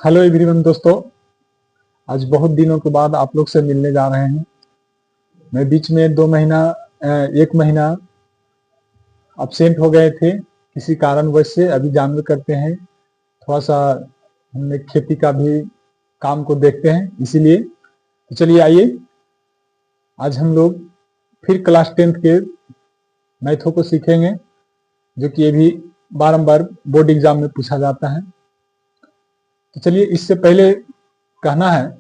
Hello everyone दोस्तों, आज बहुत दिनों के बाद आप लोग से मिलने जा रहे हैं। मैं बीच में 1 महीना अब्सेंट हो गए थे किसी कारणवश से। अभी जानवर करते हैं, थोड़ा सा हमने खेती का भी काम को देखते हैं, इसीलिए तो चलिए आइए आज हम लोग फिर क्लास 10th के मैथों को सीखेंगे, जो कि ये भी बारंबार बोर्ड एग्जाम में पूछा जाता है। तो चलिए, इससे पहले कहना है,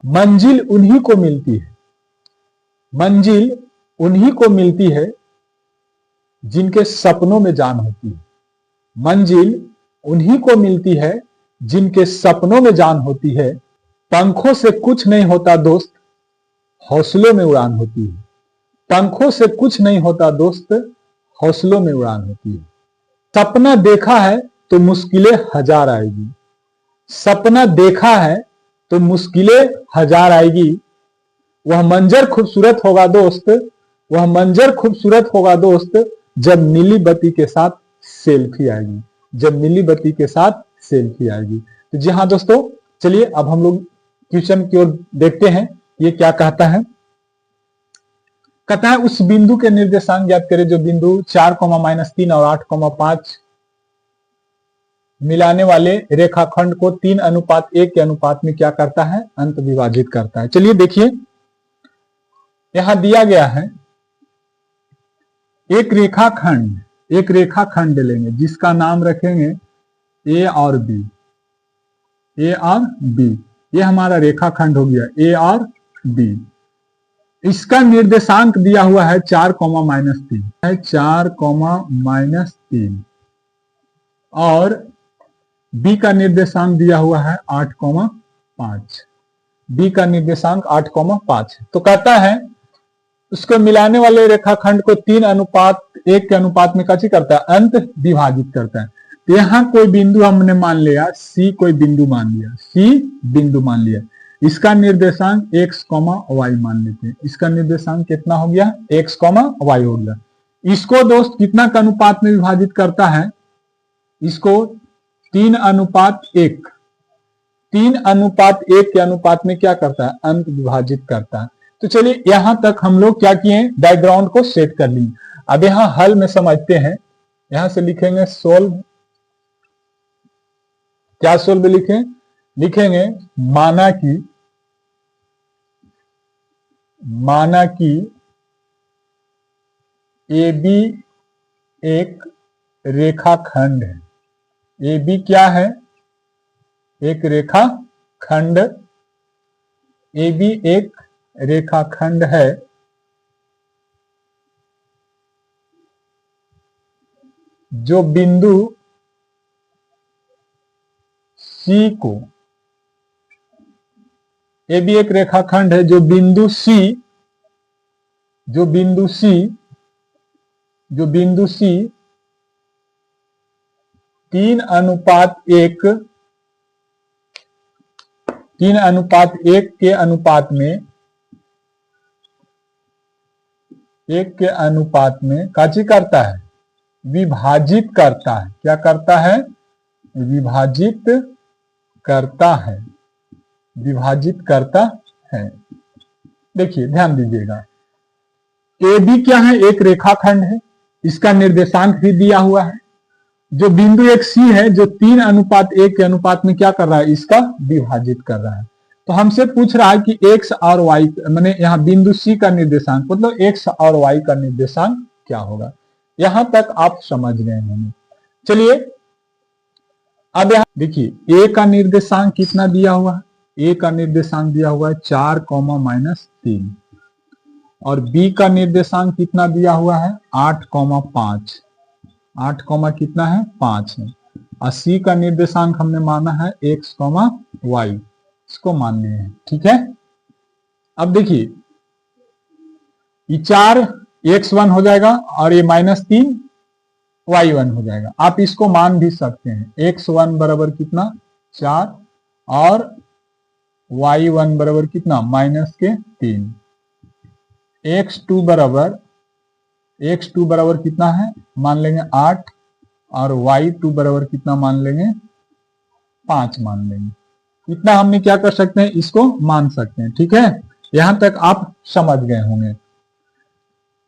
मंजिल उन्हीं को मिलती है, मंजिल उन्हीं को मिलती है जिनके सपनों में जान होती है। मंजिल उन्हीं को मिलती है जिनके सपनों में जान होती है। पंखों से कुछ नहीं होता दोस्त, हौसलों में उड़ान होती है। पंखों से कुछ नहीं होता दोस्त, हौसलों में उड़ान होती है। सपना देखा है तो मुश्किलें हजार आएगी, सपना देखा है तो मुश्किलें हजार आएगी। वह मंजर खूबसूरत होगा दोस्त, वह मंजर खूबसूरत होगा दोस्त, जब नीली बत्ती के साथ सेल्फी आएगी, जब नीली बत्ती के साथ सेल्फी आएगी। तो जी हाँ दोस्तों, चलिए अब हम लोग क्वेश्चन की ओर देखते हैं। ये क्या कहता है? कहता है उस बिंदु के निर्देशांक ज्ञात करें जो बिंदु 4, -3 और 8, 5 मिलाने वाले रेखाखंड को 3:1 के अनुपात में क्या करता है? अंत विभाजित करता है। चलिए देखिए, यहां दिया गया है एक रेखाखंड लेंगे जिसका नाम रखेंगे ए और बी। ए और बी, ये हमारा रेखाखंड हो गया ए और बी। इसका निर्देशांक दिया हुआ है 4, -3 4, और बी का निर्देशांक दिया हुआ है 8, 5। बी का निर्देशांक 8, 5 है। तो कहता है उसको मिलाने वाले रेखाखंड को 3:1 के अनुपात में कैसे करता है? अंत विभाजित करता है। तो यहां कोई बिंदु हमने मान लिया, सी कोई बिंदु मान लिया, सी बिंदु मान लिया। इसका निर्देशांक x, y मान लेते हैं। इसका निर्देशांक कितना हो गया? x, y हो गया। इसको दोस्त कितना का अनुपात में विभाजित करता है? इसको 3:1 के अनुपात में क्या करता है? अंत विभाजित करता है। तो चलिए यहां तक हम लोग क्या किए? बैकग्राउंड को सेट कर लिए। अब यहां हल में समझते हैं। यहां से लिखेंगे सोल्व। क्या सोल्व लिखेंगे माना कि ए बी एक रेखाखंड है। ए बी क्या है? एक रेखाखंड। ए बी एक रेखाखंड है जो बिंदु सी को, ए बी एक रेखाखंड है जो बिंदु सी 3:1 के अनुपात में काची करता है? विभाजित करता है। क्या करता है? विभाजित करता है। देखिए ध्यान दीजिएगा, ए बी क्या है? एक रेखाखंड है। इसका निर्देशांक भी दिया हुआ है। जो बिंदु एक सी है जो 3:1 के अनुपात में क्या कर रहा है? इसका विभाजित कर रहा है। तो हमसे पूछ रहा है कि x और y, मैंने यहाँ बिंदु सी का निर्देशांक मतलब x और y का निर्देशांक क्या होगा। यहां तक आप समझ गए होंगे। चलिए अब यहां देखिए, a का निर्देशांक कितना दिया हुआ है? a का निर्देशांक दिया हुआ है 4, -3 और b का निर्देशांक कितना दिया हुआ है? 8, 5। 8, कितना है? 5 है। और c का निर्देशांक हमने माना है x, y, इसको मानने हैं। ठीक है। अब देखिए, ये 4 x1 हो जाएगा और ये -3 y1 हो जाएगा। आप इसको मान भी सकते हैं। x1 बराबर कितना? 4 और y1 बराबर कितना? -3। x2 बराबर कितना है? मान लेंगे 8 और y2 बराबर कितना मान लेंगे? 5 मान लेंगे। इतना हमने क्या कर सकते हैं, इसको मान सकते हैं। ठीक है, यहां तक आप समझ गए होंगे।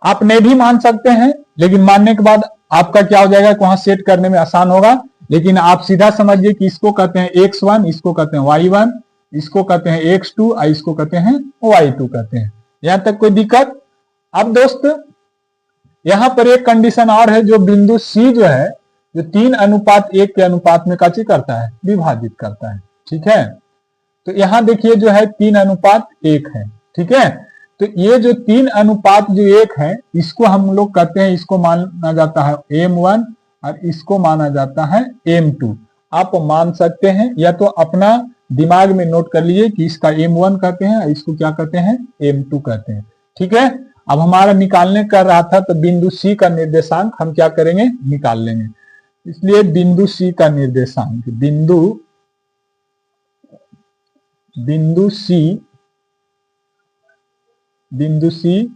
आप नहीं भी मान सकते हैं, लेकिन मानने के बाद आपका क्या हो जाएगा, वहां सेट करने में आसान होगा। लेकिन आप सीधा समझिए कि इसको कहते हैं x1, इसको कहते हैं y1, इसको कहते हैं x2 और इसको कहते हैं y2 कहते हैं। यहां तक कोई दिक्कत? अब दोस्त यहां पर एक कंडीशन और है, जो बिंदु C जो है, जो 3:1 के अनुपात में काची करता है, विभाजित करता है। ठीक है, तो यहां देखिए जो है 3:1 है। ठीक है, तो ये जो 3:1 है, इसको हम लोग कहते हैं, इसको माना जाता है M1 और इसको माना जाता है M2। आप मान सकते हैं, या तो अपना दिमाग में नोट कर लीजिए कि इसका M1 कहते हैं, इसको क्या कहते हैं, M2 कहते हैं। ठीक है, अब हमारा निकालने कर रहा था, तो बिंदु C का निर्देशांक हम क्या करेंगे, निकाल लेंगे। इसलिए बिंदु C का निर्देशांक, बिंदु C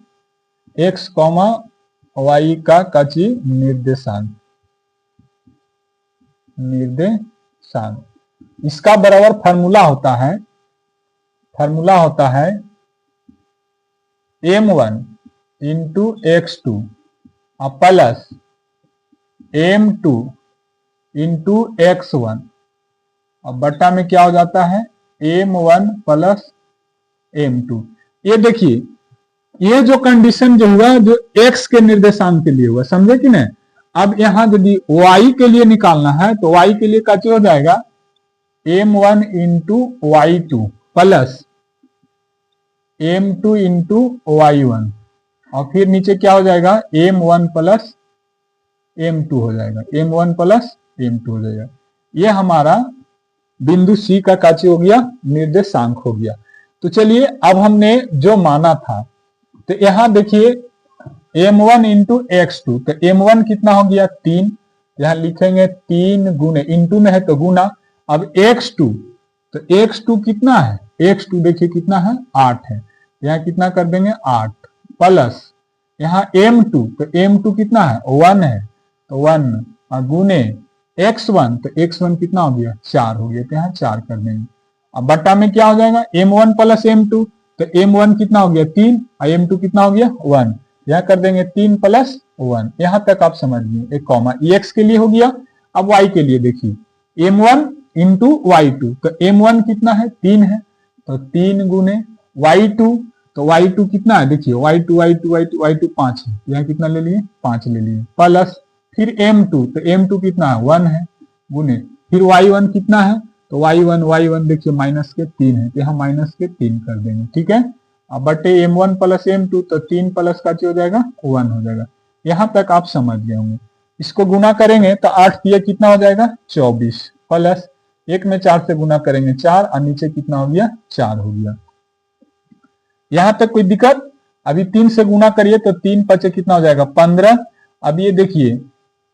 x, y का काची निर्देशांक, इसका बराबर फार्मूला होता है M1 into x2 plus M2 into x1 और बट्टा में क्या हो जाता है, M1 प्लस M2। ये देखिए, ये जो कंडीशन जो हुआ, जो x के निर्देशांक के लिए हुआ, समझे कि नहीं। अब यहां यदि y के लिए निकालना है, तो y के लिए क्या हो जाएगा, M1 into y2 plus M2 into y1 और फिर नीचे क्या हो जाएगा, M1 प्लस M2 हो जाएगा, M1 प्लस M2 हो जाएगा। ये हमारा बिंदु C का काची हो गया, निर्देशांक हो गया। तो चलिए, अब हमने जो माना था, तो यहां देखिए M1 इंटू x2, तो M1 कितना हो गया, 3, यहां लिखेंगे 3 गुने, इंटू में है तो गुना। अब x2, तो x2 कितना है, x2 देखिए कितना है, 8 है, यहाँ कितना कर देंगे 8 प्लस यहाँ M2, तो M2 कितना है, 1 है, तो 1 और गुने x1, तो x1 कितना हो गया, 4 हो गया, तो यहाँ 4 कर देंगे। अब बट्टा में क्या हो जाएगा, M1 प्लस M2, तो M1 कितना हो गया, 3 और M2 कितना हो गया, 1, यहाँ कर देंगे 3 प्लस 1। यहां तक आप समझ लीजिए, एक कॉमा x के लिए हो गया। अब y के लिए देखिए, M1 इंटू y2, तो M1 कितना है, 3 है, तो 3 गुने y2, तो y2 कितना है, देखिए y2 5 है, यहाँ कितना ले लिए, 5 ले लिए, प्लस फिर M2, तो M2 कितना है, 1 है, गुने फिर y1 कितना है, तो y1 देखिए माइनस के 3 है, तो यहाँ माइनस के 3 कर देंगे। ठीक है, अब बटे M1 प्लस M2, तो 3 प्लस का हो जाएगा 1 हो जाएगा। यहां तक आप समझ गए होंगे। इसको गुना करेंगे तो 8 किया कितना हो जाएगा, 24 प्लस 1 में 4 से गुना करेंगे 4 और नीचे कितना हो गया, 4 हो गया। यहां तक कोई दिक्कत? अभी 3 से गुना करिए तो 3 पचे कितना हो जाएगा, 15। अब ये देखिए,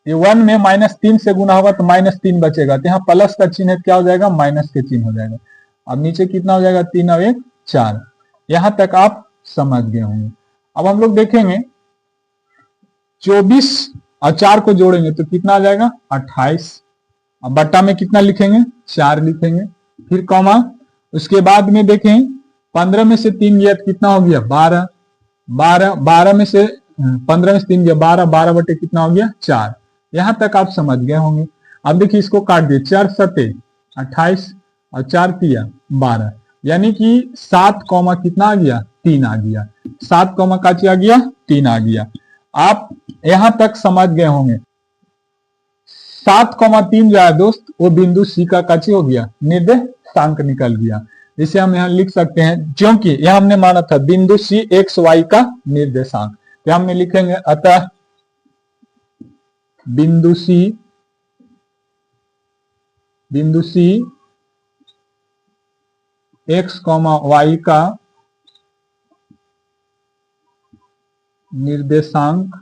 ये 1 में -3 से गुना होगा तो -3 बचेगा, तो यहाँ प्लस का चिन्ह क्या हो जाएगा, माइनस के चिन्ह हो जाएगा। अब नीचे कितना हो जाएगा, 3 और 1 4। यहां तक आप समझ गए होंगे। अब हम लोग देखेंगे 24 और 4 को जोड़ेंगे तो कितना आ जाएगा, 28। अब बट्टा में कितना लिखेंगे, 4 लिखेंगे, फिर कॉमा, उसके बाद में देखें 15 में से 3 गया तो कितना हो गया, 12। 12 में से 15 में से 3 गया 12, 12 बटे कितना हो गया, 4। यहां तक आप समझ गए होंगे। अब देखिए इसको काट दिए, 4 सते 28 और 4 तिया 12, यानी कि 7 कॉमा कितना आ गया, 3 आ गया। 7 कॉमा काची आ गया, 3 आ गया। आप यहां तक समझ गए होंगे। 7,3 जो है दोस्त, वो बिंदु सी का काची हो गया, निर्देशांक निकल गया। इसे हम यहां लिख सकते हैं, क्योंकि यह हमने माना था बिंदु सी एक्स वाई का निर्देशांक, तो हमने लिखेंगे अतः बिंदु सी एक्स वाई का निर्देशांक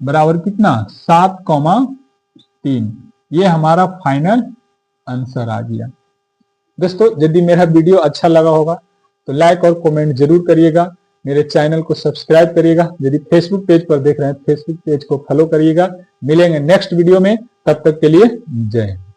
बराबर कितना, 7,3। ये हमारा फाइनल आंसर आ गया। दोस्तों यदि मेरा वीडियो अच्छा लगा होगा तो लाइक और कमेंट जरूर करिएगा, मेरे चैनल को सब्सक्राइब करिएगा। यदि फेसबुक पेज पर देख रहे हैं, फेसबुक पेज को फॉलो करिएगा। मिलेंगे नेक्स्ट वीडियो में, तब तक के लिए जय हिंद।